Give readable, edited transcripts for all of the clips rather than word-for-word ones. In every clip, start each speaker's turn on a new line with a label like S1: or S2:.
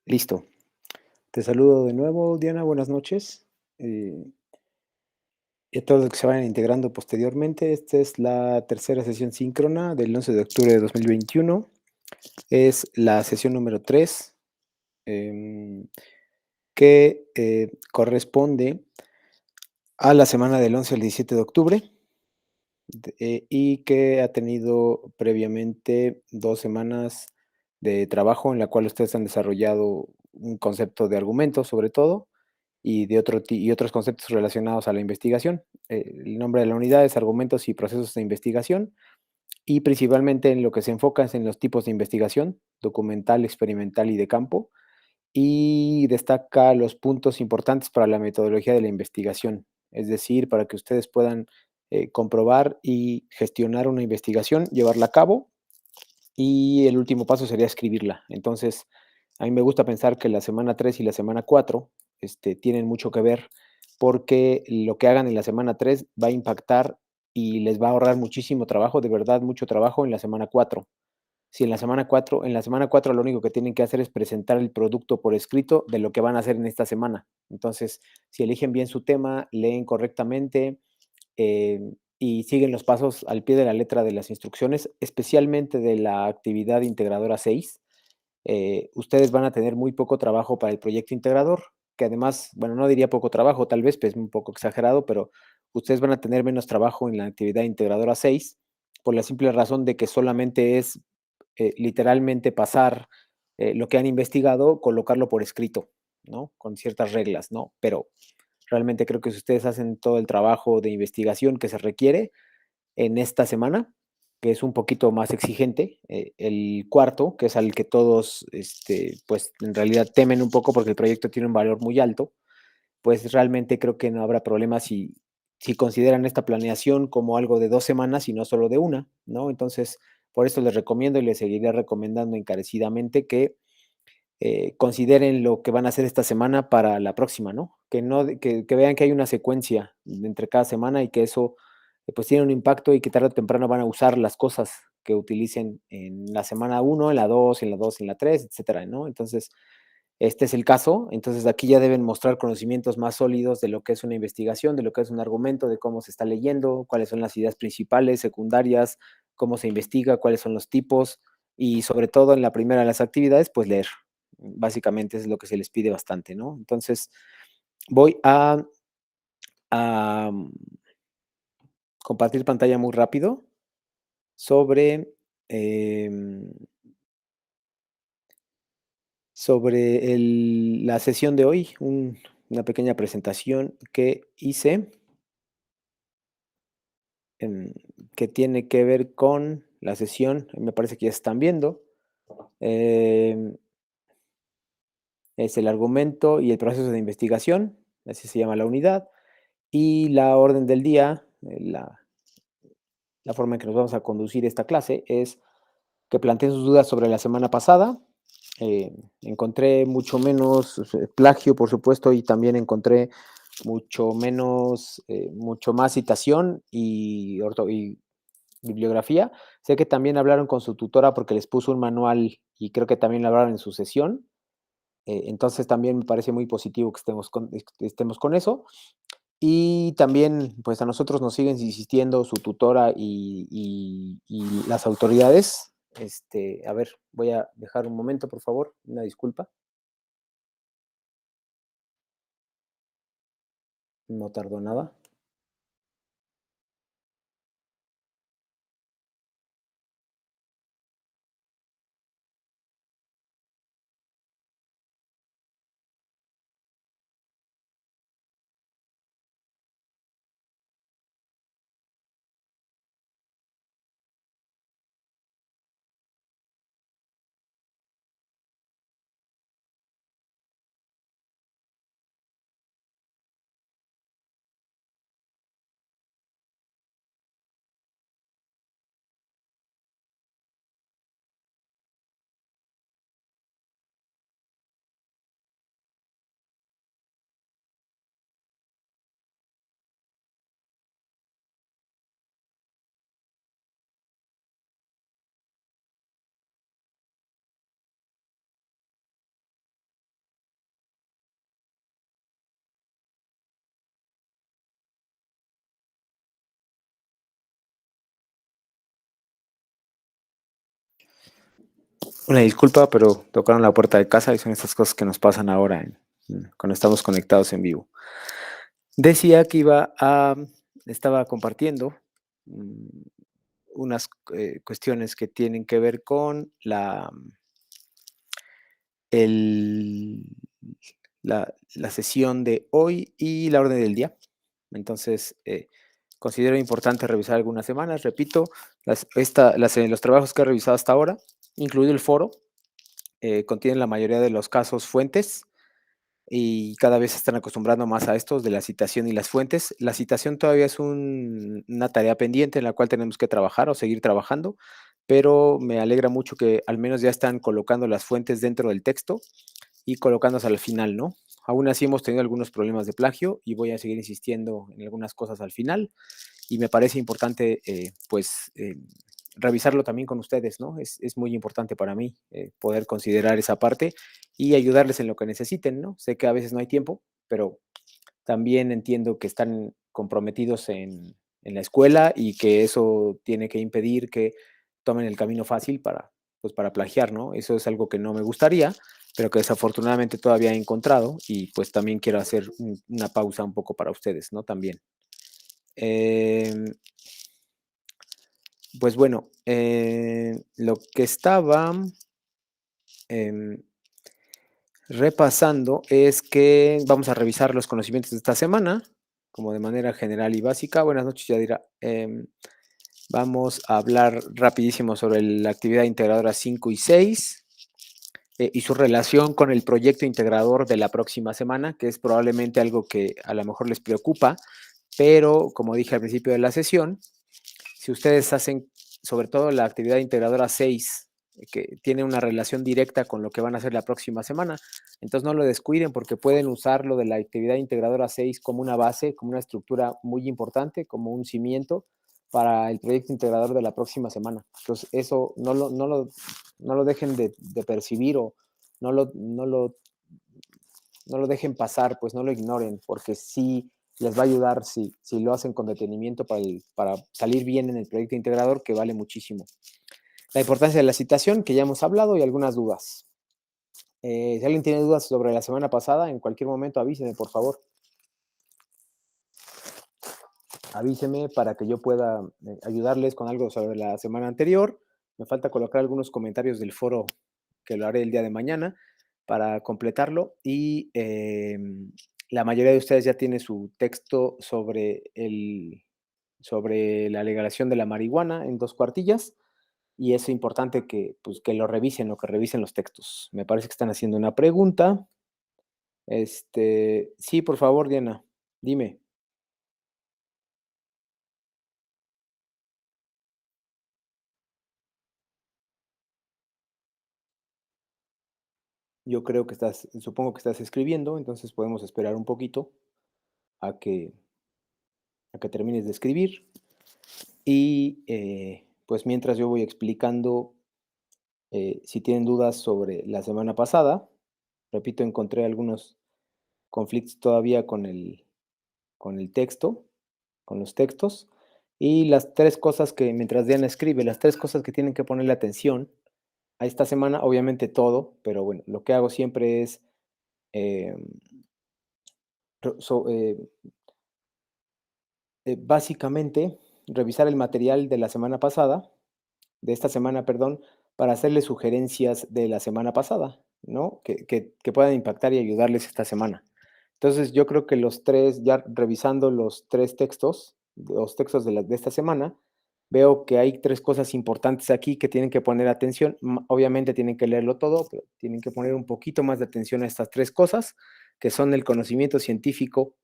S1: Listo. Te saludo de nuevo, Diana, buenas noches. Eh, y a todos los que se vayan integrando posteriormente, esta es la tercera sesión síncrona del 11 de octubre de 2021. Es la sesión número 3, que corresponde a la semana del 11 al 17 de octubre y que ha tenido previamente 2 semanas de trabajo en la cual ustedes han desarrollado un concepto de argumento sobre todo y de y otros conceptos relacionados a la investigación. El nombre de la unidad es Argumentos y Procesos de Investigación, y principalmente en lo que se enfoca es en los tipos de investigación, documental, experimental y de campo, y destaca los puntos importantes para la metodología de la investigación, es decir, para que ustedes puedan comprobar y gestionar una investigación, llevarla a cabo, y el último paso sería escribirla. Entonces, a mí me gusta pensar que la semana 3 y la semana 4 tienen mucho que ver, porque lo que hagan en la semana 3 va a impactar y les va a ahorrar muchísimo trabajo, de verdad, mucho trabajo en la semana 4. Si en la semana 4 lo único que tienen que hacer es presentar el producto por escrito de lo que van a hacer en esta semana. Entonces, si eligen bien su tema, leen correctamente, y siguen los pasos al pie de la letra de las instrucciones, especialmente de la actividad integradora 6, ustedes van a tener muy poco trabajo para el proyecto integrador, que además, bueno, no diría poco trabajo, tal vez, pues un poco exagerado, pero ustedes van a tener menos trabajo en la actividad integradora 6 por la simple razón de que solamente es literalmente pasar lo que han investigado, colocarlo por escrito, ¿no? Con ciertas reglas, ¿no? Pero realmente creo que si ustedes hacen todo el trabajo de investigación que se requiere en esta semana, que es un poquito más exigente, el cuarto, que es al que todos, pues en realidad temen un poco porque el proyecto tiene un valor muy alto, pues realmente creo que no habrá problema si consideran esta planeación como algo de 2 semanas y no solo de una, ¿no? Entonces, por eso les recomiendo y les seguiré recomendando encarecidamente que consideren lo que van a hacer esta semana para la próxima, ¿no? Que no que vean que hay una secuencia entre cada semana y que eso, pues, tiene un impacto y que tarde o temprano van a usar las cosas que utilicen en la semana uno, en la 2, en la 2, en la 3, etcétera, ¿no? Entonces, este es el caso. Entonces, aquí ya deben mostrar conocimientos más sólidos de lo que es una investigación, de lo que es un argumento, de cómo se está leyendo, cuáles son las ideas principales, secundarias, cómo se investiga, cuáles son los tipos y, sobre todo, en la primera de las actividades, pues, leer. Básicamente es lo que se les pide bastante, ¿no? Entonces, voy a compartir pantalla muy rápido sobre, em, sobre la sesión de hoy, una pequeña presentación que hice, em, que tiene que ver con la sesión, me parece que ya están viendo, em, es el argumento y el proceso de investigación, así se llama la unidad, y la orden del día, la forma en que nos vamos a conducir esta clase es que planteen sus dudas sobre la semana pasada. Encontré mucho menos plagio, por supuesto, y también encontré mucho más citación y bibliografía. Sé que también hablaron con su tutora porque les puso un manual y creo que también lo hablaron en su sesión. Entonces también me parece muy positivo que estemos con eso. Y también, pues, a nosotros nos siguen insistiendo su tutora y las autoridades. A ver, voy a dejar un momento, por favor, una disculpa. No tardó nada. Una disculpa, pero tocaron la puerta de casa y son estas cosas que nos pasan ahora cuando estamos conectados en vivo. Decía que estaba compartiendo mm, unas cuestiones que tienen que ver con el, la sesión de hoy y la orden del día. Entonces, considero importante revisar algunas semanas. Repito, los trabajos que he revisado hasta ahora, incluido el foro, contienen la mayoría de los casos fuentes y cada vez se están acostumbrando más a estos de la citación y las fuentes. La citación todavía es una tarea pendiente en la cual tenemos que trabajar o seguir trabajando, pero me alegra mucho que al menos ya están colocando las fuentes dentro del texto y colocándose al final, ¿no? Aún así hemos tenido algunos problemas de plagio y voy a seguir insistiendo en algunas cosas al final y me parece importante, revisarlo también con ustedes, ¿no? Es muy importante para mí poder considerar esa parte y ayudarles en lo que necesiten, ¿no? Sé que a veces no hay tiempo, pero también entiendo que están comprometidos en la escuela y que eso tiene que impedir que tomen el camino fácil pues para plagiar, ¿no? Eso es algo que no me gustaría, pero que desafortunadamente todavía he encontrado y pues también quiero hacer una pausa un poco para ustedes, ¿no? También. Em, pues bueno, lo que estaba em, repasando es que vamos a revisar los conocimientos de esta semana, como de manera general y básica. Buenas noches, Yadira. Vamos a hablar rapidísimo sobre la actividad integradora 5 y 6 y su relación con el proyecto integrador de la próxima semana, que es probablemente algo que a lo mejor les preocupa, pero como dije al principio de la sesión, si ustedes hacen sobre todo la actividad integradora 6, que tiene una relación directa con lo que van a hacer la próxima semana, entonces no lo descuiden porque pueden usarlo de la actividad integradora 6 como una base, como una estructura muy importante, como un cimiento para el proyecto integrador de la próxima semana. Entonces eso no lo dejen de percibir o no lo, no lo no lo dejen pasar, pues no lo ignoren, porque sí les va a ayudar si lo hacen con detenimiento para salir bien en el proyecto integrador, que vale muchísimo. La importancia de la citación, que ya hemos hablado, y algunas dudas. Si alguien tiene dudas sobre la semana pasada, en cualquier momento avíseme, por favor. Avíseme para que yo pueda ayudarles con algo sobre la semana anterior. Me falta colocar algunos comentarios del foro que lo haré el día de mañana para completarlo y la mayoría de ustedes ya tiene su texto sobre la legalización de la marihuana en 2 cuartillas y es importante que, pues, que lo revisen o que revisen los textos. Me parece que están haciendo una pregunta. Sí, por favor, Diana, dime. Yo creo que supongo que estás escribiendo, entonces podemos esperar un poquito a que termines de escribir. Y pues mientras yo voy explicando, si tienen dudas sobre la semana pasada, repito, encontré algunos conflictos todavía con el texto, con los textos. Y las 3 cosas que, mientras Diana escribe, las 3 cosas que tienen que ponerle atención a esta semana, obviamente todo, pero bueno, lo que hago siempre es em, ro- so- eh, básicamente revisar el material de la semana pasada, de esta semana, perdón, para hacerles sugerencias de la semana pasada, ¿no? Que puedan impactar y ayudarles esta semana. Entonces, yo creo que ya revisando los textos de esta semana, veo que hay 3 cosas importantes aquí que tienen que poner atención. Obviamente tienen que leerlo todo, pero tienen que poner un poquito más de atención a estas 3 cosas, que son el conocimiento científico,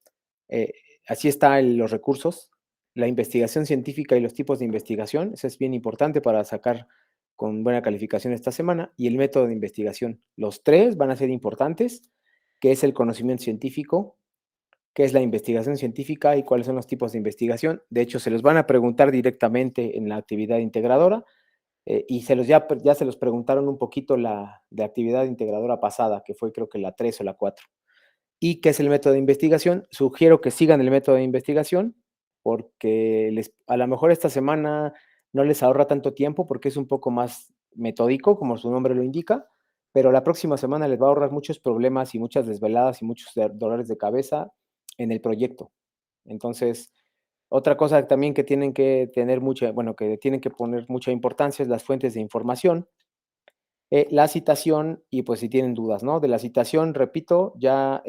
S1: eh, así están los recursos, la investigación científica y los tipos de investigación, eso es bien importante para sacar con buena calificación esta semana, y el método de investigación. Los 3 van a ser importantes, que es el conocimiento científico, qué es la investigación científica y cuáles son los tipos de investigación. De hecho, se los van a preguntar directamente en la actividad integradora y ya se los preguntaron un poquito la de actividad integradora pasada, que fue creo que la 3 o la 4. ¿Y qué es el método de investigación? Sugiero que sigan el método de investigación porque a lo mejor esta semana no les ahorra tanto tiempo porque es un poco más metódico, como su nombre lo indica, pero la próxima semana les va a ahorrar muchos problemas y muchas desveladas y muchos dolores de cabeza en el proyecto. Entonces, otra cosa también que tienen que tener mucha, bueno, que tienen que poner mucha importancia es las fuentes de información, la citación y pues si tienen dudas, ¿no? De la citación, repito, ya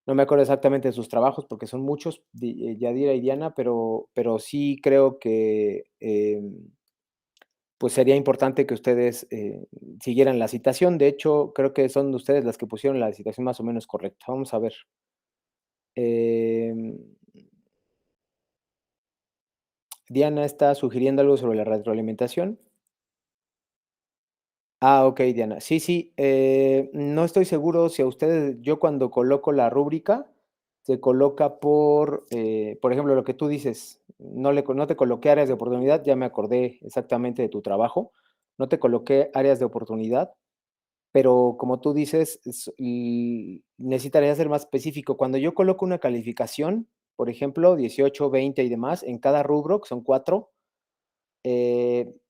S1: no me acuerdo exactamente de sus trabajos porque son muchos, Yadira y Diana, pero sí creo que pues sería importante que ustedes siguieran la citación. De hecho, creo que son ustedes las que pusieron la citación más o menos correcta. Vamos a ver. Em, Diana está sugiriendo algo sobre la retroalimentación. Ah, okey, Diana. Sí, sí, no estoy seguro si a ustedes yo cuando coloco la rúbrica, se coloca por ejemplo, lo que tú dices, no te coloqué áreas de oportunidad, ya me acordé exactamente de tu trabajo, no te coloqué áreas de oportunidad, pero como tú dices, necesitaría ser más específico. Cuando yo coloco una calificación, por ejemplo, 18, 20 y demás, en cada rubro, que son 4,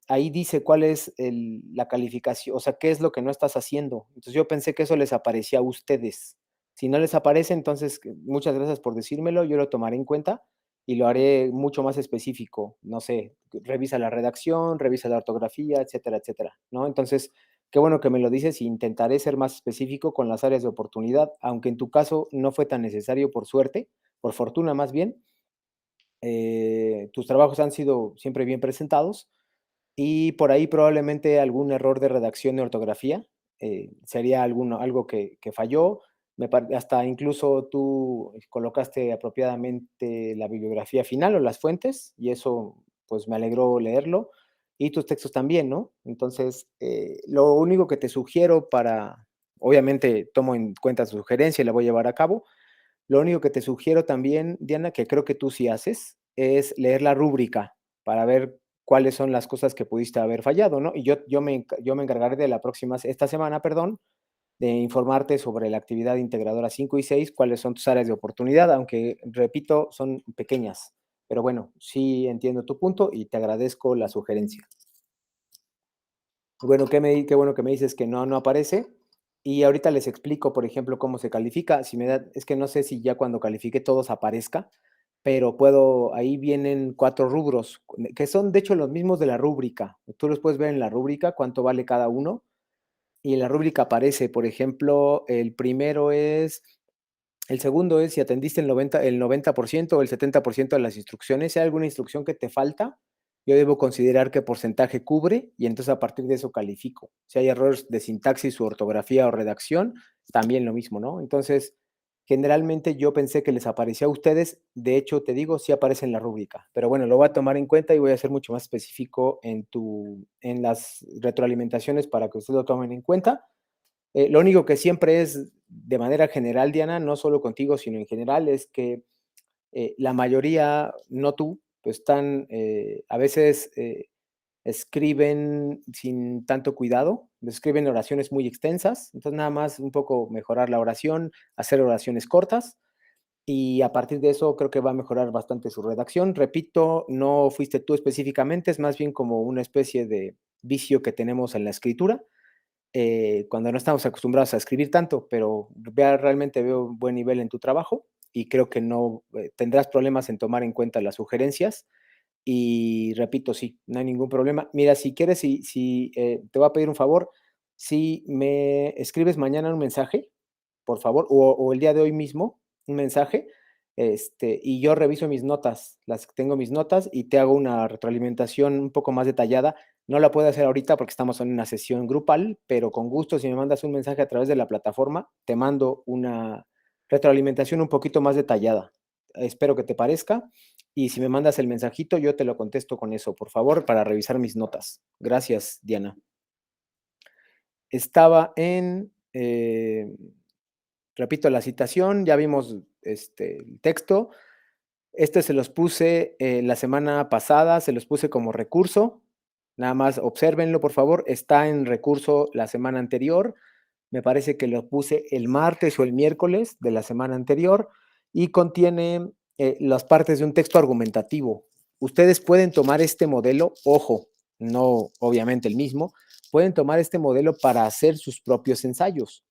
S1: ahí dice cuál es la calificación, o sea, qué es lo que no estás haciendo. Entonces yo pensé que eso les aparecía a ustedes. Si no les aparece, entonces muchas gracias por decírmelo, yo lo tomaré en cuenta y lo haré mucho más específico. No sé, revisa la redacción, revisa la ortografía, etcétera, etcétera, ¿no? Entonces, qué bueno que me lo dices y intentaré ser más específico con las áreas de oportunidad, aunque en tu caso no fue tan necesario por suerte, por fortuna más bien. Tus trabajos han sido siempre bien presentados y por ahí probablemente algún error de redacción de ortografía, sería algo que falló. Hasta incluso tú colocaste apropiadamente la bibliografía final o las fuentes, y eso pues me alegró leerlo, y tus textos también, ¿no? Entonces, lo único que te sugiero obviamente tomo en cuenta tu sugerencia y la voy a llevar a cabo, lo único que te sugiero también, Diana, que creo que tú sí haces, es leer la rúbrica para ver cuáles son las cosas que pudiste haber fallado, ¿no? Y yo me encargaré de esta semana, perdón, de informarte sobre la actividad integradora 5 y 6, cuáles son tus áreas de oportunidad, aunque, repito, son pequeñas. Pero bueno, sí entiendo tu punto y te agradezco la sugerencia. Bueno, qué bueno que me dices que no aparece. Y ahorita les explico, por ejemplo, cómo se califica. Si me da es que no sé si ya cuando califique todos aparezca, pero ahí vienen 4 rubros, que son, de hecho, los mismos de la rúbrica. Tú los puedes ver en la rúbrica, cuánto vale cada uno, y en la rúbrica aparece, por ejemplo, el segundo es si atendiste el 90% o el 70% de las instrucciones. Si hay alguna instrucción que te falta, yo debo considerar qué porcentaje cubre y entonces a partir de eso califico. Si hay errores de sintaxis, u ortografía o redacción, también lo mismo, ¿no? Entonces, generalmente yo pensé que les aparecía a ustedes, de hecho, te digo, sí aparece en la rúbrica, pero bueno, lo voy a tomar en cuenta y voy a ser mucho más específico en las retroalimentaciones para que ustedes lo tomen en cuenta. Lo único que siempre es de manera general, Diana, no solo contigo, sino en general, es que la mayoría, no tú, pues a veces escriben sin tanto cuidado, escriben oraciones muy extensas, entonces nada más un poco mejorar la oración, hacer oraciones cortas y a partir de eso creo que va a mejorar bastante su redacción. Repito, no fuiste tú específicamente, es más bien como una especie de vicio que tenemos en la escritura cuando no estamos acostumbrados a escribir tanto, pero realmente veo un buen nivel en tu trabajo y creo que no tendrás problemas en tomar en cuenta las sugerencias. Y repito, sí, no hay ningún problema. Mira, si quieres, si te voy a pedir un favor, si me escribes mañana un mensaje, por favor, o el día de hoy mismo, un mensaje, y yo reviso mis notas, tengo mis notas y te hago una retroalimentación un poco más detallada. No la puedo hacer ahorita porque estamos en una sesión grupal, pero con gusto, si me mandas un mensaje a través de la plataforma, te mando una retroalimentación un poquito más detallada. Espero que te parezca. Y si me mandas el mensajito, yo te lo contesto con eso, por favor, para revisar mis notas. Gracias, Diana. Estaba repito la citación, ya vimos el texto. Se los puse la semana pasada, se los puse como recurso. Nada más obsérvenlo, por favor. Está en recurso la semana anterior. Me parece que lo puse el martes o el miércoles de la semana anterior y contiene las partes de un texto argumentativo. Ustedes pueden tomar este modelo, ojo, no obviamente el mismo, pueden tomar este modelo para hacer sus propios ensayos.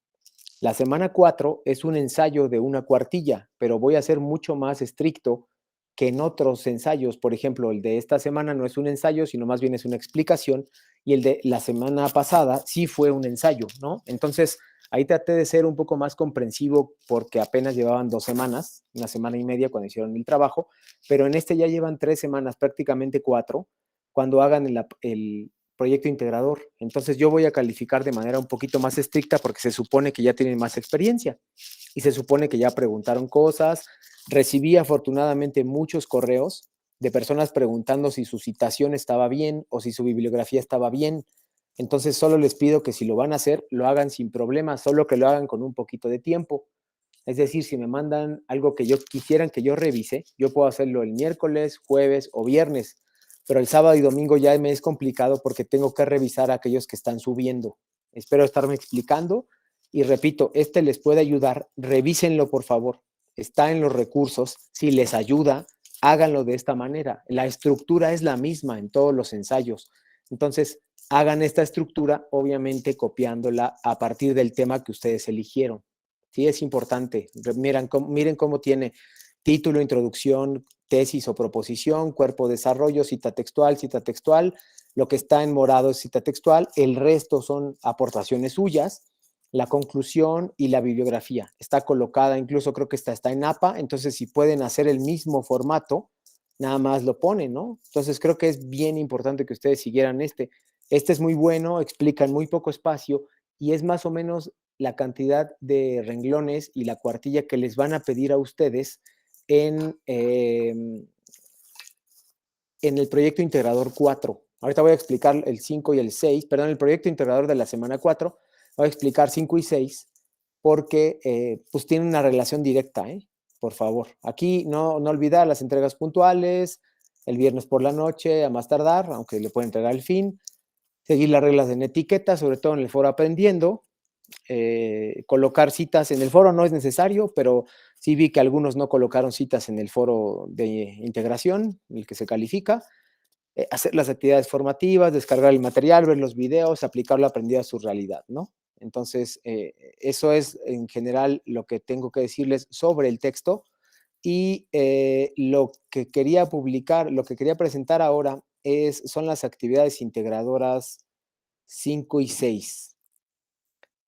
S1: La semana 4 es un ensayo de una cuartilla, pero voy a ser mucho más estricto que en otros ensayos. Por ejemplo, el de esta semana no es un ensayo, sino más bien es una explicación, y el de la semana pasada sí fue un ensayo, ¿no? Entonces, ahí traté de ser un poco más comprensivo porque apenas llevaban 2 semanas, una semana y media cuando hicieron el trabajo, pero en este ya llevan 3 semanas, prácticamente 4, cuando hagan el proyecto integrador. Entonces yo voy a calificar de manera un poquito más estricta porque se supone que ya tienen más experiencia y se supone que ya preguntaron cosas. Recibí afortunadamente muchos correos de personas preguntando si su citación estaba bien o si su bibliografía estaba bien. Entonces solo les pido que si lo van a hacer, lo hagan sin problema, solo que lo hagan con un poquito de tiempo. Es decir, si me mandan algo que yo quisieran que yo revise, yo puedo hacerlo el miércoles, jueves o viernes, pero el sábado y domingo ya me es complicado porque tengo que revisar a aquellos que están subiendo. Espero estarme explicando y repito, este les puede ayudar, revísenlo por favor, está en los recursos, si les ayuda, háganlo de esta manera. La estructura es la misma en todos los ensayos. Entonces, hagan esta estructura, obviamente copiándola a partir del tema que ustedes eligieron. Sí, es importante. Miren cómo tiene título, introducción, tesis o proposición, cuerpo, desarrollo, cita textual. Lo que está en morado es cita textual. El resto son aportaciones suyas. La conclusión y la bibliografía. Está colocada, incluso creo que está en APA. Entonces, si pueden hacer el mismo formato, nada más lo ponen, ¿no? Entonces, creo que es bien importante que ustedes siguieran este. Este es muy bueno, explica en muy poco espacio y es más o menos la cantidad de renglones y la cuartilla que les van a pedir a ustedes en el proyecto integrador 4. Ahorita voy a explicar el 5 y el 6, perdón, el proyecto integrador de la semana 4, voy a explicar 5 y 6 porque pues tienen una relación directa, por favor. Aquí no olvidar las entregas puntuales, el viernes por la noche a más tardar, aunque le pueden entregar el fin, seguir las reglas de etiqueta, sobre todo en el foro aprendiendo, colocar citas en el foro no es necesario, pero sí vi que algunos no colocaron citas en el foro de integración, el que se califica, hacer las actividades formativas, descargar el material, ver los videos, aplicar lo aprendido a su realidad, ¿no? Entonces, eso es en general lo que tengo que decirles sobre el texto y lo que quería publicar, lo que quería presentar ahora son las actividades integradoras 5 y 6.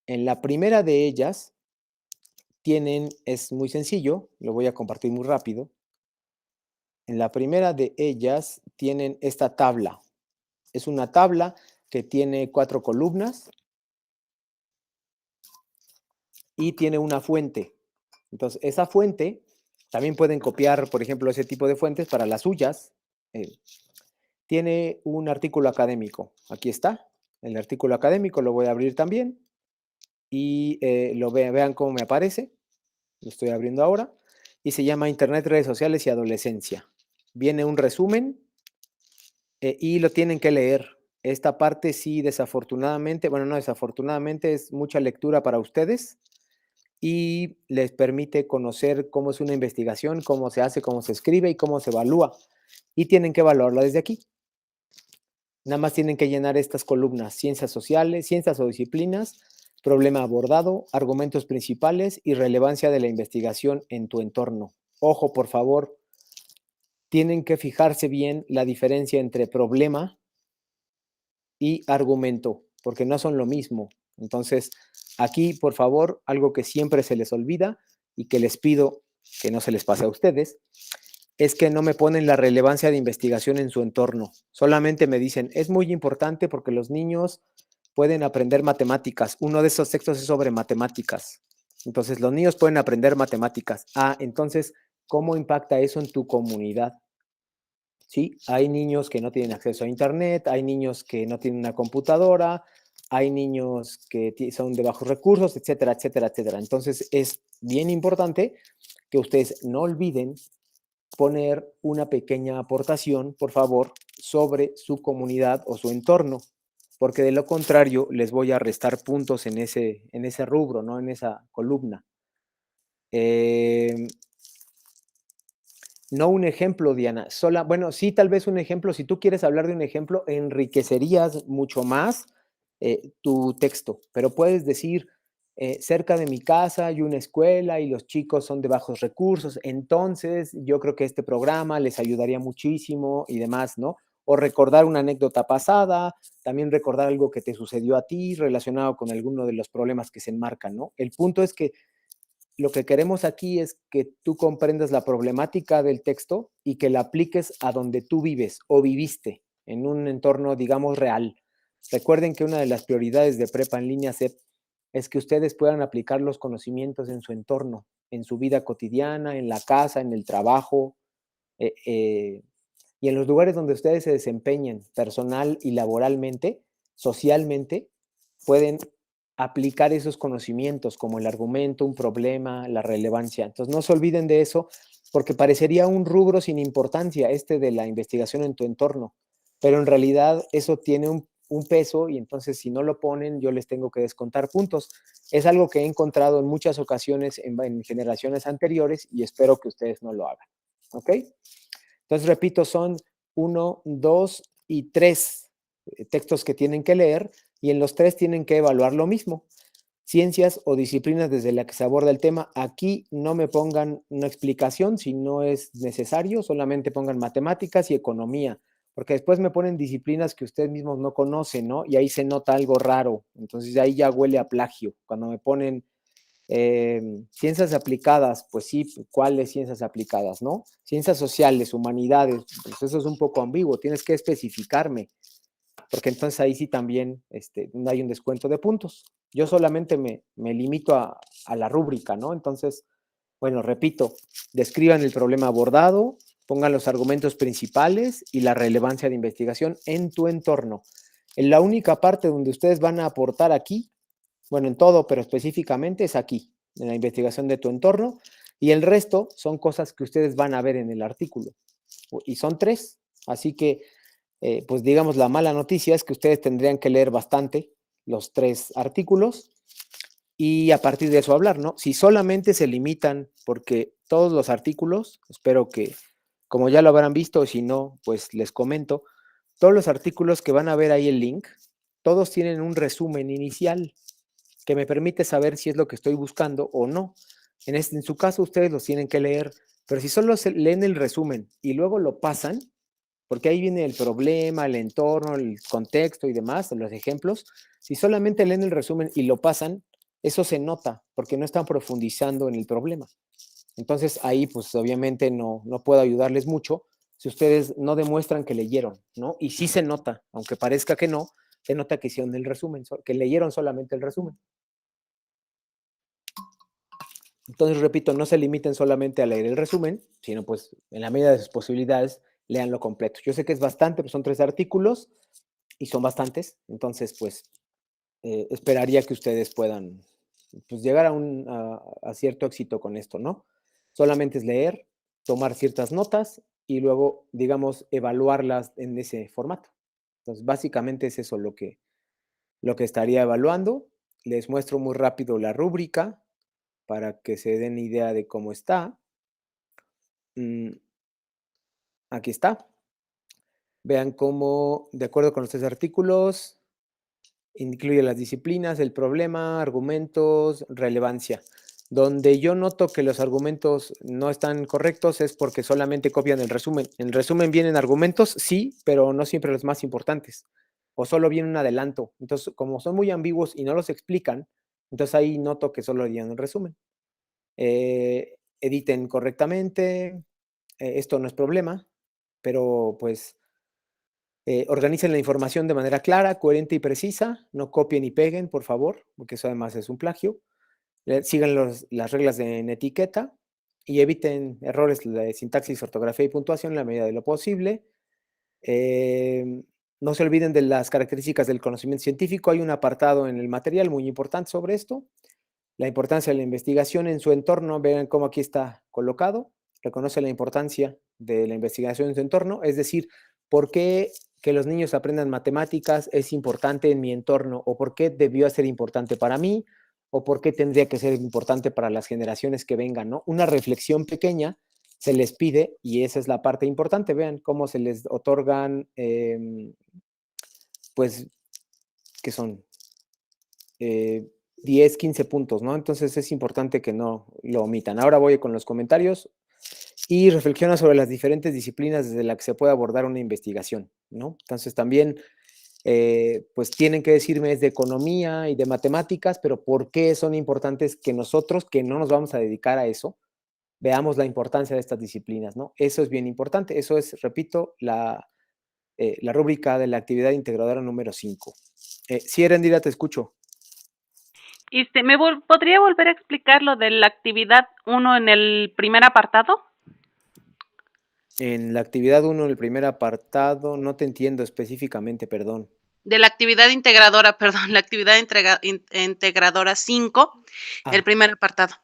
S1: En la primera de ellas es muy sencillo, lo voy a compartir muy rápido. En la primera de ellas tienen esta tabla. Es una tabla que tiene 4 columnas y tiene una fuente. Entonces, esa fuente, también pueden copiar, por ejemplo, ese tipo de fuentes para las suyas. Tiene un artículo académico. Aquí está. El artículo académico lo voy a abrir también. Y vean cómo me aparece. Lo estoy abriendo ahora. Y se llama Internet, redes sociales y adolescencia. Viene un resumen y lo tienen que leer. Esta parte sí, desafortunadamente, bueno, no desafortunadamente, es mucha lectura para ustedes y les permite conocer cómo es una investigación, cómo se hace, cómo se escribe y cómo se evalúa. Y tienen que evaluarla desde aquí. Nada más tienen que llenar estas columnas: ciencias sociales, ciencias o disciplinas, problema abordado, argumentos principales y relevancia de la investigación en tu entorno. Ojo, por favor, tienen que fijarse bien la diferencia entre problema y argumento, porque no son lo mismo. Entonces, aquí, por favor, algo que siempre se les olvida y que les pido que no se les pase a ustedes, es que no me ponen la relevancia de investigación en su entorno. Solamente me dicen, es muy importante porque los niños pueden aprender matemáticas. Uno de esos textos es sobre matemáticas. Entonces, los niños pueden aprender matemáticas. Ah, entonces, ¿cómo impacta eso en tu comunidad? Sí, hay niños que no tienen acceso a internet, hay niños que no tienen una computadora, hay niños que son de bajos recursos, etcétera, etcétera, etcétera. Entonces, es bien importante que ustedes no olviden poner una pequeña aportación, por favor, sobre su comunidad o su entorno, porque de lo contrario les voy a restar puntos en ese rubro, ¿no? En esa columna. No un ejemplo, Diana. Bueno, sí, tal vez un ejemplo. Si tú quieres hablar de un ejemplo, enriquecerías mucho más tu texto. Pero puedes decir, cerca de mi casa hay una escuela y los chicos son de bajos recursos. Entonces, yo creo que este programa les ayudaría muchísimo y demás, ¿no? O recordar una anécdota pasada, también recordar algo que te sucedió a ti relacionado con alguno de los problemas que se enmarcan, ¿no? El punto es que lo que queremos aquí es que tú comprendas la problemática del texto y que la apliques a donde tú vives o viviste, en un entorno, digamos, real. Recuerden que una de las prioridades de Prepa en línea CEP es que ustedes puedan aplicar los conocimientos en su entorno, en su vida cotidiana, en la casa, en el trabajo, eh, eh, y en los lugares donde ustedes se desempeñen personal y laboralmente, socialmente, pueden aplicar esos conocimientos como el argumento, un problema, la relevancia. Entonces, no se olviden de eso porque parecería un rubro sin importancia este de la investigación en tu entorno, pero en realidad eso tiene un peso y entonces si no lo ponen yo les tengo que descontar puntos. Es algo que he encontrado en muchas ocasiones en generaciones anteriores y espero que ustedes no lo hagan. ¿Ok? Entonces, repito, son uno, dos y tres textos que tienen que leer y en los tres tienen que evaluar lo mismo. Ciencias o disciplinas desde la que se aborda el tema. Aquí no me pongan una explicación si no es necesario, solamente pongan matemáticas y economía, porque después me ponen disciplinas que ustedes mismos no conocen, ¿no? Y ahí se nota algo raro. Entonces ahí ya huele a plagio. Cuando me ponen ciencias aplicadas, pues sí, ¿cuáles ciencias aplicadas, no? Ciencias sociales, humanidades, pues eso es un poco ambiguo, tienes que especificarme, porque entonces ahí sí también no hay un descuento de puntos. Yo solamente me limito a la rúbrica, ¿no? Entonces, bueno, repito, describan el problema abordado, pongan los argumentos principales y la relevancia de investigación en tu entorno. En la única parte donde ustedes van a aportar aquí, bueno, en todo, pero específicamente es aquí, en la investigación de tu entorno, y el resto son cosas que ustedes van a ver en el artículo. Y son tres, así que, pues digamos, la mala noticia es que ustedes tendrían que leer bastante los tres artículos y a partir de eso hablar, ¿no? Si solamente se limitan, porque todos los artículos, espero que, como ya lo habrán visto, si no, pues les comento, todos los artículos que van a ver ahí el link, todos tienen un resumen inicial que me permite saber si es lo que estoy buscando o no. En su caso, ustedes los tienen que leer, pero si solo leen el resumen y luego lo pasan, porque ahí viene el problema, el entorno, el contexto y demás, los ejemplos, si solamente leen el resumen y lo pasan, eso se nota, porque no están profundizando en el problema. Entonces ahí, pues obviamente no puedo ayudarles mucho si ustedes no demuestran que leyeron, ¿no? Y sí se nota, aunque parezca que no, se nota que hicieron el resumen, que leyeron solamente el resumen. Entonces, repito, no se limiten solamente a leer el resumen, sino pues en la medida de sus posibilidades, leanlo completo. Yo sé que es bastante, pues son 3 artículos y son bastantes, entonces pues esperaría que ustedes puedan pues, llegar a cierto éxito con esto, ¿no? Solamente es leer, tomar ciertas notas y luego, digamos, evaluarlas en ese formato. Entonces, básicamente es eso lo que estaría evaluando. Les muestro muy rápido la rúbrica para que se den idea de cómo está. Aquí está. Vean cómo, de acuerdo con los 3 artículos, incluye las disciplinas, el problema, argumentos, relevancia. Donde yo noto que los argumentos no están correctos es porque solamente copian el resumen. En el resumen vienen argumentos, sí, pero no siempre los más importantes. O solo viene un adelanto. Entonces, como son muy ambiguos y no los explican, entonces ahí noto que solo harían el resumen. Editen correctamente, esto no es problema, pero pues organicen la información de manera clara, coherente y precisa, no copien y peguen, por favor, porque eso además es un plagio. Sigan las reglas en etiqueta y eviten errores de sintaxis, ortografía y puntuación en la medida de lo posible. Eh, no se olviden de las características del conocimiento científico. Hay un apartado en el material muy importante sobre esto. La importancia de la investigación en su entorno, vean cómo aquí está colocado, reconoce la importancia de la investigación en su entorno, es decir, por qué que los niños aprendan matemáticas es importante en mi entorno, o por qué debió ser importante para mí, o por qué tendría que ser importante para las generaciones que vengan, ¿no? Una reflexión pequeña se les pide, y esa es la parte importante, vean cómo se les otorgan, pues, que son 10, 15 puntos, ¿no? Entonces es importante que no lo omitan. Ahora voy con los comentarios y reflexiona sobre las diferentes disciplinas desde las que se puede abordar una investigación, ¿no? Entonces también, pues tienen que decirme es de economía y de matemáticas, pero ¿por qué son importantes que nosotros, que no nos vamos a dedicar a eso, veamos la importancia de estas disciplinas, ¿no? Eso es bien importante. Eso es, repito, la rúbrica de la actividad integradora número 5. Sí, Erendira, te escucho.
S2: ¿Podría volver a explicar lo de la actividad 1 en el primer apartado?
S1: En la actividad 1, el primer apartado, no te entiendo específicamente, perdón.
S2: De la actividad integradora, perdón, la actividad integradora 5, el
S1: Ah,
S2: primer apartado.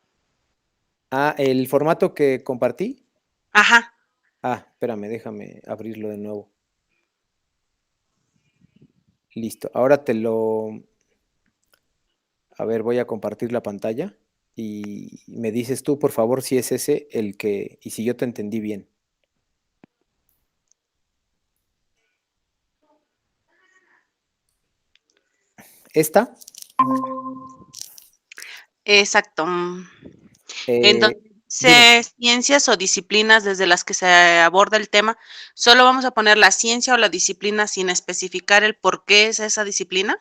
S1: el formato que compartí.
S2: Ajá.
S1: Espérame, déjame abrirlo de nuevo. Listo. Ahora a ver, voy a compartir la pantalla y me dices tú, por favor, si es ese el que, y si yo te entendí bien. ¿Esta?
S2: Exacto.
S1: Eh, dime.
S2: Entonces, ciencias o disciplinas desde las que se aborda el tema, ¿solo vamos a poner la ciencia o la disciplina sin especificar el por qué es esa disciplina?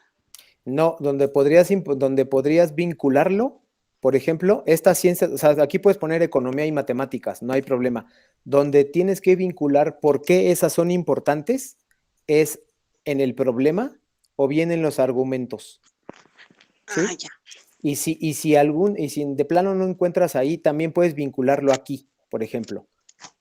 S1: No, donde podrías vincularlo, por ejemplo, esta ciencia, o sea, aquí puedes poner economía y matemáticas, no hay problema. Donde tienes que vincular por qué esas son importantes es en el problema o bien en los argumentos,
S2: Ah,
S1: ¿sí?
S2: ya.
S1: Y si de plano no encuentras ahí, también puedes vincularlo aquí, por ejemplo.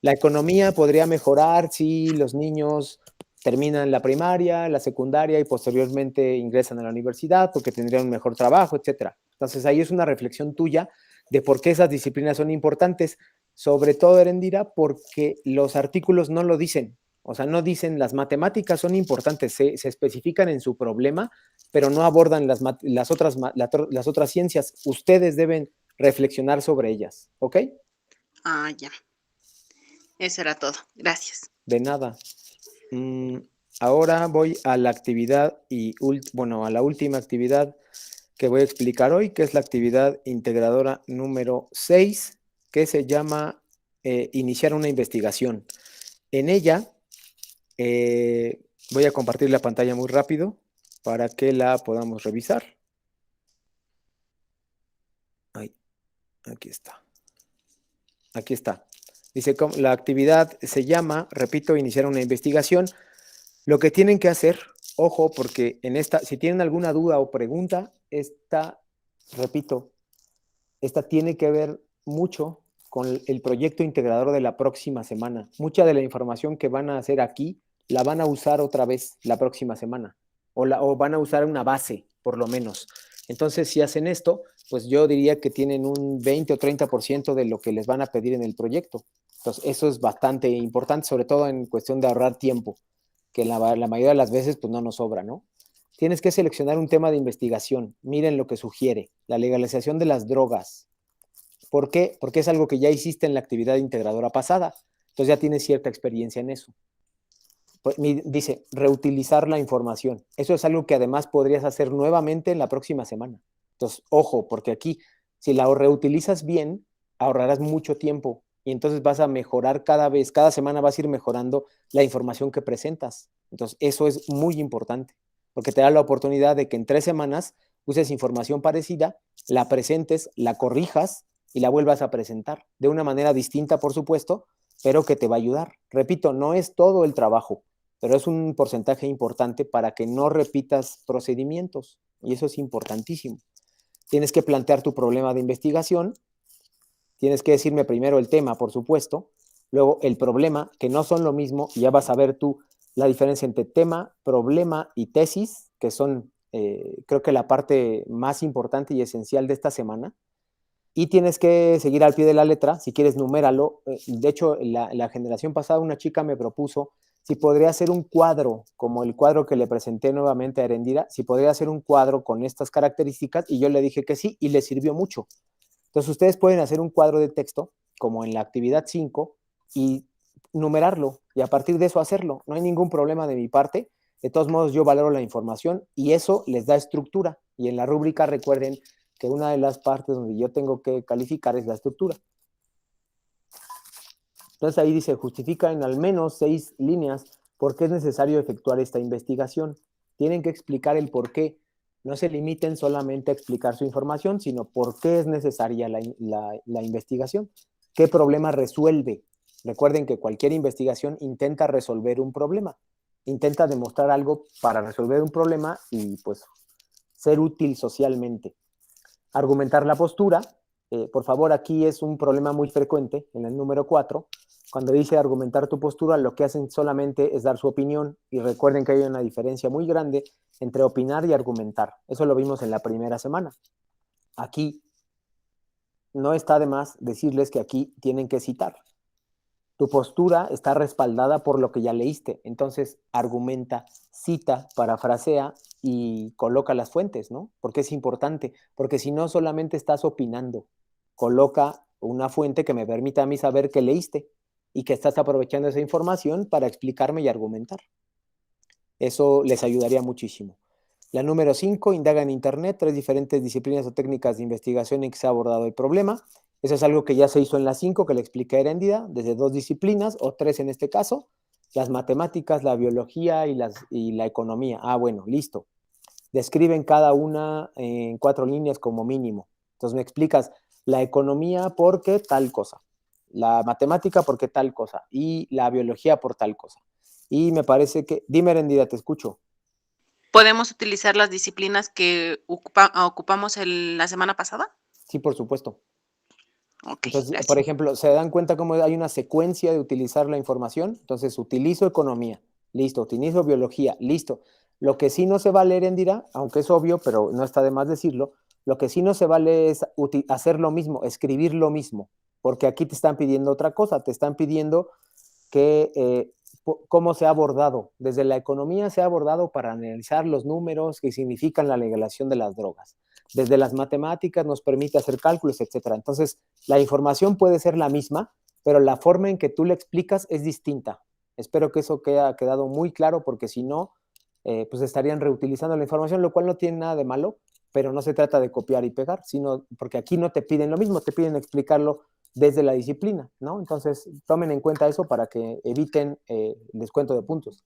S1: La economía podría mejorar si los niños terminan la primaria, la secundaria y posteriormente ingresan a la universidad porque tendrían un mejor trabajo, etcétera. Entonces ahí es una reflexión tuya de por qué esas disciplinas son importantes, sobre todo, Erendira, porque los artículos no lo dicen. O sea, no dicen las matemáticas son importantes, se especifican en su problema, pero no abordan las otras ciencias. Ustedes deben reflexionar sobre ellas, ¿ok?
S2: Ah, ya. Eso era todo. Gracias.
S1: De nada. Ahora voy a la actividad bueno, a la última actividad que voy a explicar hoy, que es la actividad integradora número 6, que se llama iniciar una investigación. En ella voy a compartir la pantalla muy rápido para que la podamos revisar. Ay, aquí está. Aquí está. Dice, la actividad se llama, repito, iniciar una investigación. Lo que tienen que hacer, ojo, porque si tienen alguna duda o pregunta, repito, esta tiene que ver mucho con el proyecto integrador de la próxima semana. Mucha de la información que van a hacer aquí la van a usar otra vez la próxima semana o van a usar una base, por lo menos. Entonces, si hacen esto, pues yo diría que tienen un 20 o 30% de lo que les van a pedir en el proyecto. Entonces, eso es bastante importante, sobre todo en cuestión de ahorrar tiempo, que la mayoría de las veces pues no nos sobra, ¿no? Tienes que seleccionar un tema de investigación. Miren lo que sugiere. La legalización de las drogas. ¿Por qué? Porque es algo que ya hiciste en la actividad integradora pasada. Entonces ya tienes cierta experiencia en eso. Pues, dice, reutilizar la información. Eso es algo que además podrías hacer nuevamente en la próxima semana. Entonces, ojo, porque aquí, si la reutilizas bien, ahorrarás mucho tiempo y entonces vas a mejorar cada semana vas a ir mejorando la información que presentas. Entonces, eso es muy importante, porque te da la oportunidad de que en 3 semanas uses información parecida, la presentes, la corrijas y la vuelvas a presentar de una manera distinta, por supuesto, pero que te va a ayudar. Repito, no es todo el trabajo, pero es un porcentaje importante para que no repitas procedimientos, y eso es importantísimo. Tienes que plantear tu problema de investigación, tienes que decirme primero el tema, por supuesto, luego el problema, que no son lo mismo, y ya vas a ver tú la diferencia entre tema, problema y tesis, que son, creo que la parte más importante y esencial de esta semana, y tienes que seguir al pie de la letra, si quieres, numéralo. De hecho, la generación pasada una chica me propuso si podría hacer un cuadro, como el cuadro que le presenté nuevamente a Erendira, si podría hacer un cuadro con estas características, y yo le dije que sí, y le sirvió mucho. Entonces, ustedes pueden hacer un cuadro de texto, como en la actividad 5, y numerarlo y a partir de eso hacerlo. No hay ningún problema de mi parte. De todos modos, yo valoro la información y eso les da estructura. Y en la rúbrica recuerden que una de las partes donde yo tengo que calificar es la estructura. Entonces ahí dice, justifica en al menos 6 líneas por qué es necesario efectuar esta investigación. Tienen que explicar el por qué. No se limiten solamente a explicar su información, sino por qué es necesaria la investigación. ¿Qué problema resuelve? Recuerden que cualquier investigación intenta resolver un problema. Intenta demostrar algo para resolver un problema y pues ser útil socialmente. Argumentar la postura. Por favor, aquí es un problema muy frecuente en el número 4. Cuando dice argumentar tu postura, lo que hacen solamente es dar su opinión y recuerden que hay una diferencia muy grande entre opinar y argumentar. Eso lo vimos en la primera semana. Aquí no está de más decirles que aquí tienen que citar. Tu postura está respaldada por lo que ya leíste, entonces argumenta, cita, parafrasea y coloca las fuentes, ¿no? Porque es importante, porque si no solamente estás opinando, coloca una fuente que me permita a mí saber que leíste y que estás aprovechando esa información para explicarme y argumentar. Eso les ayudaría muchísimo. La número 5, indaga en Internet 3 diferentes disciplinas o técnicas de investigación en que se ha abordado el problema. Eso es algo que ya se hizo en la 5, que le expliqué a Heréndida, desde 2 disciplinas, o 3 en este caso, las matemáticas, la biología y la economía. Ah, bueno, listo. Describen cada una en 4 líneas como mínimo. Entonces me explicas la economía porque tal cosa, la matemática porque tal cosa, y la biología por tal cosa. Y me parece que, dime Heréndida, te escucho.
S2: ¿Podemos utilizar las disciplinas que ocupamos la semana pasada?
S1: Sí, por supuesto.
S2: Ok,
S1: Entonces, por
S2: gracias.
S1: ejemplo, ¿se dan cuenta cómo hay una secuencia de utilizar la información? Entonces, utilizo economía, listo, utilizo biología, listo. Lo que sí no se vale, Erendira, aunque es obvio, pero no está de más decirlo, lo que sí no se vale es hacer lo mismo, escribir lo mismo, porque aquí te están pidiendo otra cosa, te están pidiendo que cómo se ha abordado. Desde la economía se ha abordado para analizar los números que significan la legalización de las drogas. Desde las matemáticas nos permite hacer cálculos, etcétera. Entonces, la información puede ser la misma, pero la forma en que tú le explicas es distinta. Espero que eso haya quedado muy claro, porque si no, pues estarían reutilizando la información, lo cual no tiene nada de malo, pero no se trata de copiar y pegar, sino porque aquí no te piden lo mismo, te piden explicarlo desde la disciplina, ¿no? Entonces, tomen en cuenta eso para que eviten el descuento de puntos.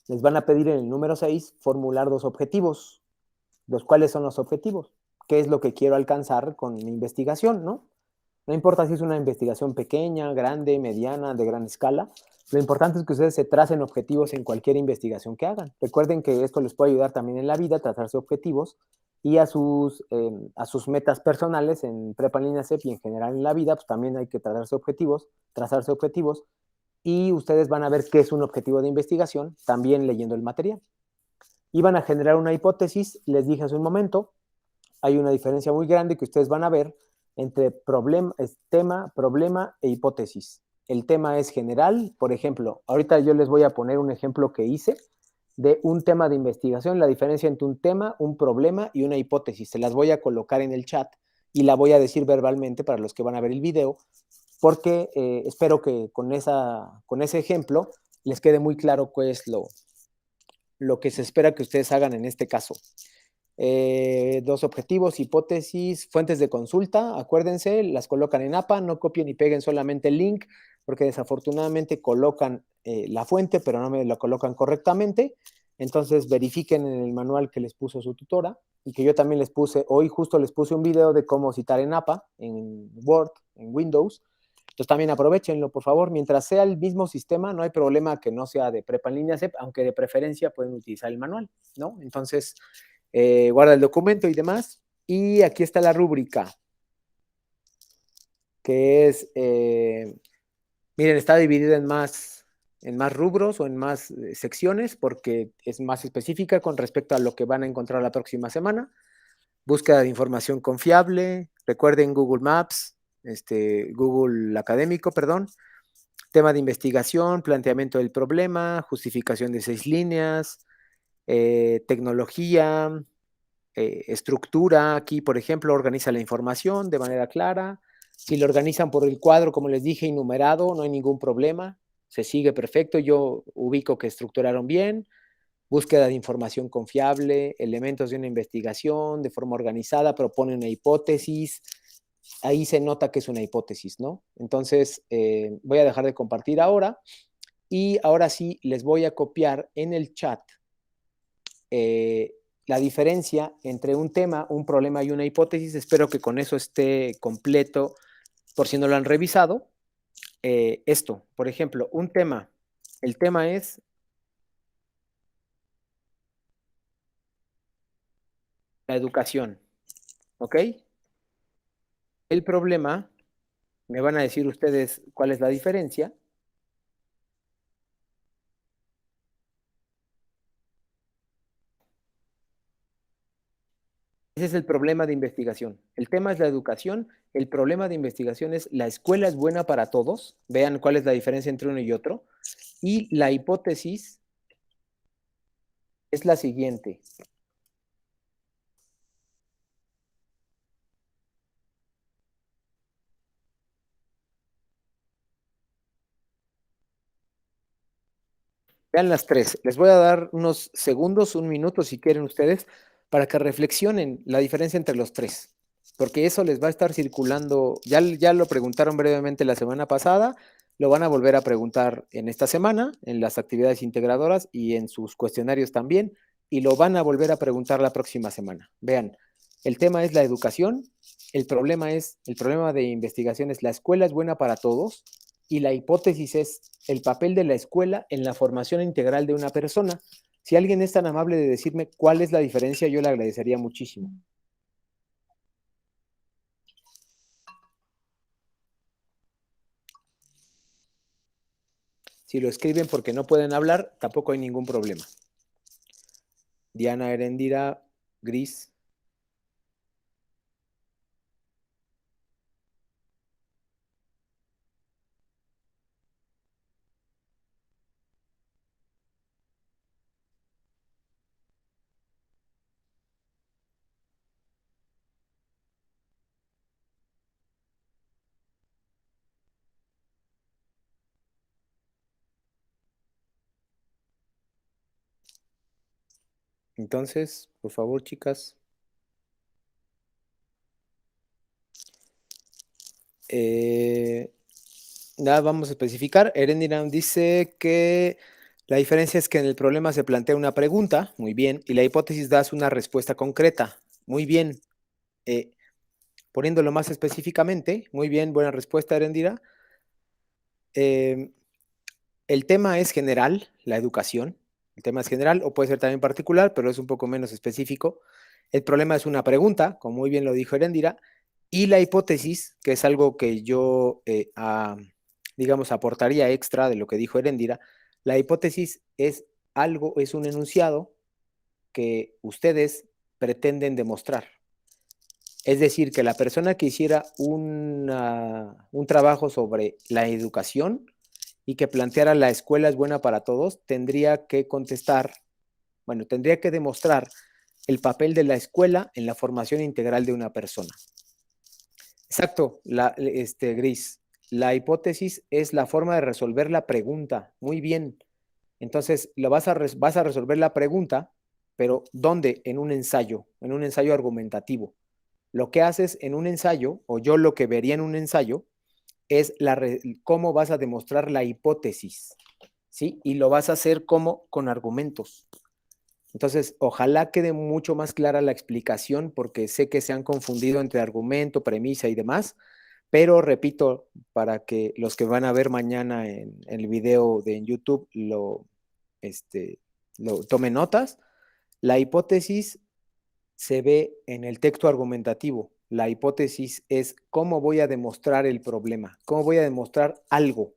S1: Les van a pedir en el número 6 formular 2 objetivos. ¿Los cuáles son los objetivos? ¿Qué es lo que quiero alcanzar con mi investigación, no? No importa si es una investigación pequeña, grande, mediana, de gran escala. Lo importante es que ustedes se tracen objetivos en cualquier investigación que hagan. Recuerden que esto les puede ayudar también en la vida, trazarse objetivos y a sus metas personales en Prepa en Línea CEP y en general en la vida, pues también hay que trazarse objetivos y ustedes van a ver qué es un objetivo de investigación también leyendo el material. Y van a generar una hipótesis, les dije hace un momento, hay una diferencia muy grande que ustedes van a ver entre tema, problema e hipótesis. El tema es general, por ejemplo, ahorita yo les voy a poner un ejemplo que hice de un tema de investigación, la diferencia entre un tema, un problema y una hipótesis. Se las voy a colocar en el chat y la voy a decir verbalmente para los que van a ver el video, porque espero que con ese ejemplo les quede muy claro qué es lo que se espera que ustedes hagan en este caso. 2 objetivos, hipótesis, fuentes de consulta, acuérdense, las colocan en APA, no copien y peguen solamente el link, porque desafortunadamente colocan la fuente, pero no me la colocan correctamente. Entonces verifiquen en el manual que les puso su tutora y que yo también les puse, hoy justo les puse un video de cómo citar en APA, en Word, en Windows. Entonces también aprovechenlo, por favor. Mientras sea el mismo sistema, no hay problema que no sea de Prepa en Línea CEP, aunque de preferencia pueden utilizar el manual, ¿no? Entonces, guarda el documento y demás. Y aquí está la rúbrica, que es, miren, está dividida en más rubros o en más secciones, porque es más específica con respecto a lo que van a encontrar la próxima semana. Búsqueda de información confiable, recuerden Google Maps, Google Académico, perdón. Tema de investigación, planteamiento del problema, justificación de 6 líneas, tecnología, estructura. Aquí, por ejemplo, organiza la información de manera clara, Si lo organizan por el cuadro, como les dije, y numerado, no hay ningún problema, se sigue perfecto. Yo ubico que estructuraron bien, búsqueda de información confiable, elementos de una investigación de forma organizada, propone una hipótesis. Ahí se nota que es una hipótesis, ¿no? Entonces, voy a dejar de compartir ahora y ahora sí les voy a copiar en el chat la diferencia entre un tema, un problema y una hipótesis. Espero que con eso esté completo, por si no lo han revisado. Esto, por ejemplo, un tema. El tema es la educación, ¿ok? El problema, me van a decir ustedes cuál es la diferencia. Ese es el problema de investigación. El tema es la educación, el problema de investigación es la escuela es buena para todos. Vean cuál es la diferencia entre uno y otro. Y la hipótesis es la siguiente. Vean las tres. Les voy a dar unos segundos, un minuto si quieren ustedes, para que reflexionen la diferencia entre los tres. Porque eso les va a estar circulando. Ya lo preguntaron brevemente la semana pasada, lo van a volver a preguntar en esta semana, en las actividades integradoras y en sus cuestionarios también, y lo van a volver a preguntar la próxima semana. Vean, el tema es la educación, el problema de investigación es la escuela es buena para todos, y la hipótesis es el papel de la escuela en la formación integral de una persona. Si alguien es tan amable de decirme cuál es la diferencia, yo le agradecería muchísimo. Si lo escriben porque no pueden hablar, tampoco hay ningún problema. Diana Herendira, Gris. Entonces, por favor, chicas. Nada, vamos a especificar. Erendiram dice que la diferencia es que en el problema se plantea una pregunta, muy bien, y la hipótesis das una respuesta concreta, muy bien. Eh, Poniéndolo más específicamente, muy bien, buena respuesta, Erendira. Eh, el tema es general, la educación. El tema es general o puede ser también particular, pero es un poco menos específico. El problema es una pregunta, como muy bien lo dijo Erendira, y la hipótesis, que es algo que yo, digamos, aportaría extra de lo que dijo Erendira. La hipótesis es algo, es un enunciado que ustedes pretenden demostrar. Es decir, que la persona que hiciera un trabajo sobre la educación y que planteara la escuela es buena para todos, tendría que contestar, bueno, tendría que demostrar el papel de la escuela en la formación integral de una persona. Exacto, Gris. La hipótesis es la forma de resolver la pregunta. Muy bien. Entonces, vas a resolver la pregunta, pero ¿dónde? En un ensayo argumentativo. Lo que haces en un ensayo, o yo lo que vería en un ensayo, es cómo vas a demostrar la hipótesis, ¿sí? Y lo vas a hacer como con argumentos. Entonces, ojalá quede mucho más clara la explicación, porque sé que se han confundido entre argumento, premisa y demás, pero repito, para que los que van a ver mañana en el video en YouTube lo tomen notas, la hipótesis se ve en el texto argumentativo. La hipótesis es cómo voy a demostrar el problema, cómo voy a demostrar algo.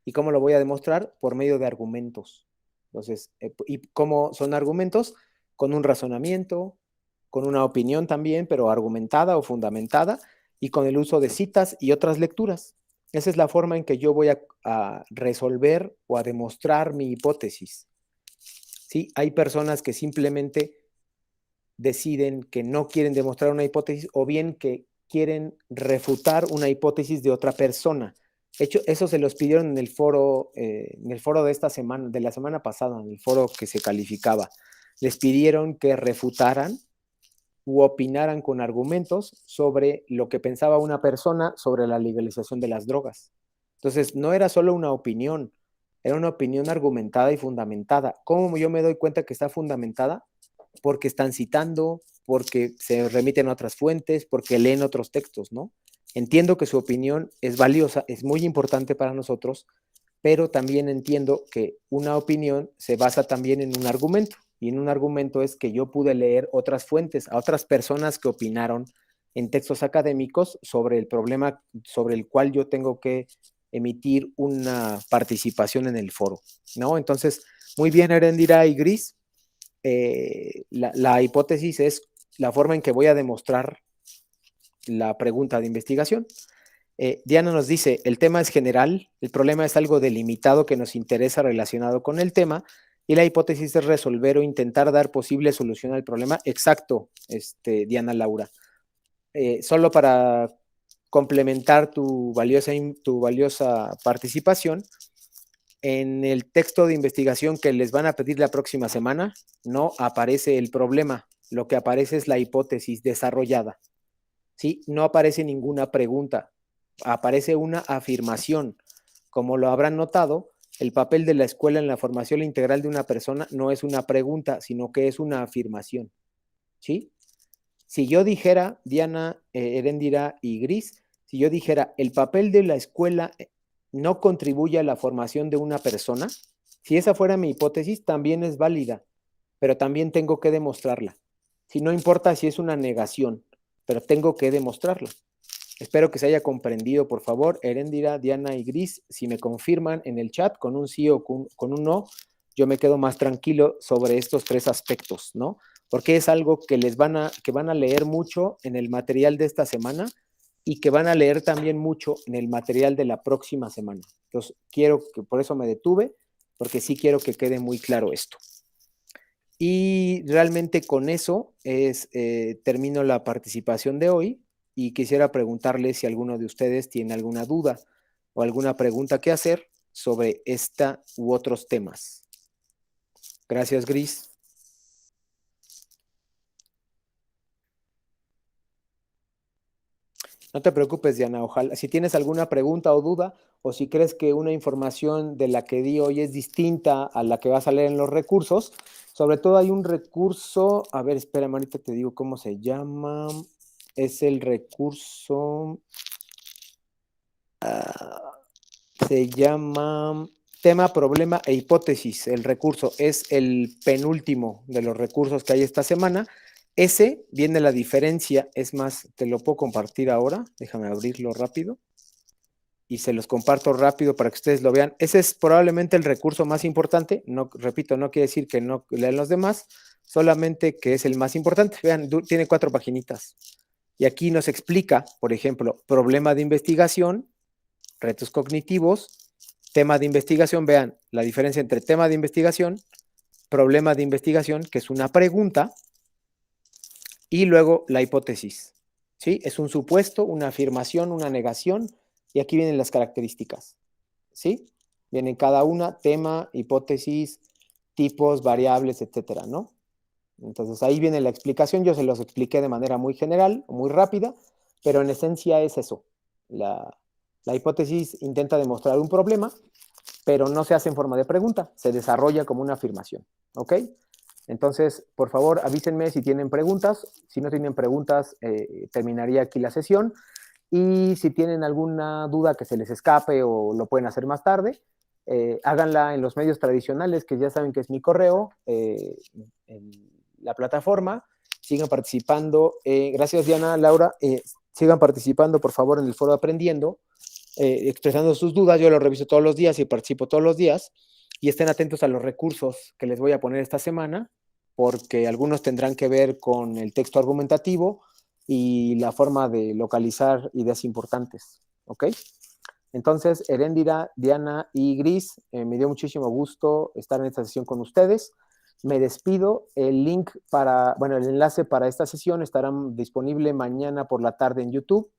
S1: ¿Y cómo lo voy a demostrar? Por medio de argumentos. Entonces, ¿y cómo son argumentos? Con un razonamiento, con una opinión también, pero argumentada o fundamentada, y con el uso de citas y otras lecturas. Esa es la forma en que yo voy a resolver o a demostrar mi hipótesis. ¿Sí? Hay personas que simplemente deciden que no quieren demostrar una hipótesis o bien que quieren refutar una hipótesis de otra persona. De hecho, eso se los pidieron en el foro de esta semana, de la semana pasada, en el foro que se calificaba. Les pidieron que refutaran u opinaran con argumentos sobre lo que pensaba una persona sobre la legalización de las drogas. Entonces, no era solo una opinión, era una opinión argumentada y fundamentada. ¿Cómo yo me doy cuenta que está fundamentada? Porque están citando, porque se remiten a otras fuentes, porque leen otros textos, ¿no? Entiendo que su opinión es valiosa, es muy importante para nosotros, pero también entiendo que una opinión se basa también en un argumento, y en un argumento es que yo pude leer otras fuentes, a otras personas que opinaron en textos académicos sobre el problema sobre el cual yo tengo que emitir una participación en el foro, ¿no? Entonces, muy bien, Erendira y Gris, la hipótesis es la forma en que voy a demostrar la pregunta de investigación. Diana nos dice, el tema es general, el problema es algo delimitado que nos interesa relacionado con el tema, y la hipótesis es resolver o intentar dar posible solución al problema. Exacto, Diana Laura. Solo para complementar tu valiosa participación, en el texto de investigación que les van a pedir la próxima semana, no aparece el problema, lo que aparece es la hipótesis desarrollada. ¿Sí? No aparece ninguna pregunta, aparece una afirmación. Como lo habrán notado, el papel de la escuela en la formación integral de una persona no es una pregunta, sino que es una afirmación. ¿Sí? Si yo dijera, Diana, Erendira y Gris, si yo dijera, el papel de la escuela no contribuye a la formación de una persona, si esa fuera mi hipótesis, también es válida, pero también tengo que demostrarla. Si no importa si es una negación, pero tengo que demostrarla. Espero que se haya comprendido, por favor, Erendira, Diana y Gris, si me confirman en el chat con un sí o con un no, yo me quedo más tranquilo sobre estos tres aspectos, ¿no? Porque es algo que que van a leer mucho en el material de esta semana y que van a leer también mucho en el material de la próxima semana. Entonces, por eso me detuve, porque sí quiero que quede muy claro esto. Y realmente con eso termino la participación de hoy y quisiera preguntarles si alguno de ustedes tiene alguna duda o alguna pregunta que hacer sobre esta u otros temas. Gracias, Gris. No te preocupes, Diana, ojalá. Si tienes alguna pregunta o duda, o si crees que una información de la que di hoy es distinta a la que vas a leer en los recursos, sobre todo hay un recurso, a ver, espérame, ahorita te digo cómo se llama. Es el recurso, se llama tema, problema e hipótesis. El recurso es el penúltimo de los recursos que hay esta semana. Ese viene la diferencia, es más, te lo puedo compartir ahora, déjame abrirlo rápido y se los comparto rápido para que ustedes lo vean. Ese es probablemente el recurso más importante, no, repito, no quiere decir que no lean los demás, solamente que es el más importante. Vean, tiene 4 paginitas y aquí nos explica, por ejemplo, problema de investigación, retos cognitivos, tema de investigación. Vean la diferencia entre tema de investigación, problema de investigación, que es una pregunta, y luego la hipótesis. ¿Sí? Es un supuesto, una afirmación, una negación, y aquí vienen las características. ¿Sí? Vienen cada una, tema, hipótesis, tipos, variables, etcétera, ¿no? Entonces ahí viene la explicación. Yo se los expliqué de manera muy general, muy rápida, pero en esencia es eso. La hipótesis intenta demostrar un problema, pero no se hace en forma de pregunta, se desarrolla como una afirmación. ¿Ok? Entonces, por favor, avísenme si tienen preguntas. Si no tienen preguntas, terminaría aquí la sesión. Y si tienen alguna duda que se les escape o lo pueden hacer más tarde, háganla en los medios tradicionales, que ya saben que es mi correo, en la plataforma. Sigan participando. Gracias, Diana, Laura. Sigan participando, por favor, en el foro Aprendiendo, expresando sus dudas. Yo lo reviso todos los días y participo todos los días. Y estén atentos a los recursos que les voy a poner esta semana, porque algunos tendrán que ver con el texto argumentativo y la forma de localizar ideas importantes. ¿Ok? Entonces, Erendira, Diana y Gris, me dio muchísimo gusto estar en esta sesión con ustedes. Me despido. El link bueno, el enlace para esta sesión estará disponible mañana por la tarde en YouTube.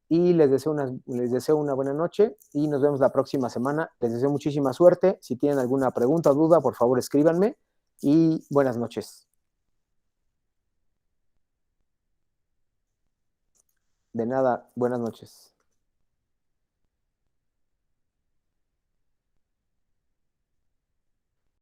S1: Y les deseo una buena noche y nos vemos la próxima semana. Les deseo muchísima suerte. Si tienen alguna pregunta o duda, por favor escríbanme y buenas noches. De nada, buenas noches.